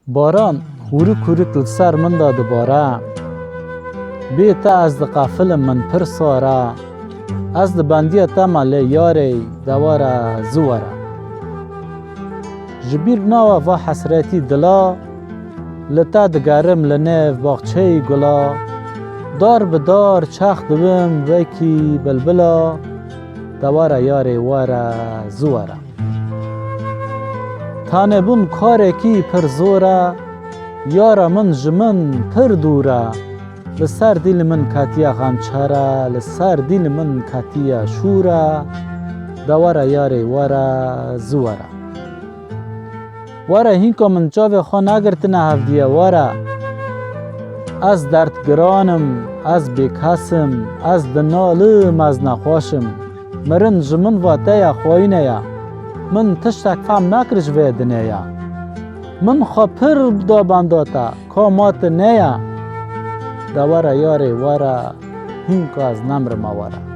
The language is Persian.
باران هورک هورک لسر من دا دوباره بیتا از د قافل من پر سواره از د بندی تمال یاری دواره زواره جبیر ناوا و حسرتی دلا لتا دگرم لنف باغچه گلا دار به دار چخ دوم وکی بلبلا دواره یاری واره زواره تانه بون کاره کی پر زوره یارا من جمن پر دوره لسر دیل من کاتیا غمچاره لسر دیل من کاتیا شوره دواره یاری واره زوره واره هینکا من جاوه خوا نگرتنه هفدیه واره از دردگرانم از بیکسم از دنالم از نخواشم مرن جمن واتیا خوینه یا من تشتک فهم نکرش ویدنه یا من خواه پر دا بنداتا کامات نیا دواره یاری واره هینکا از نمر ما واره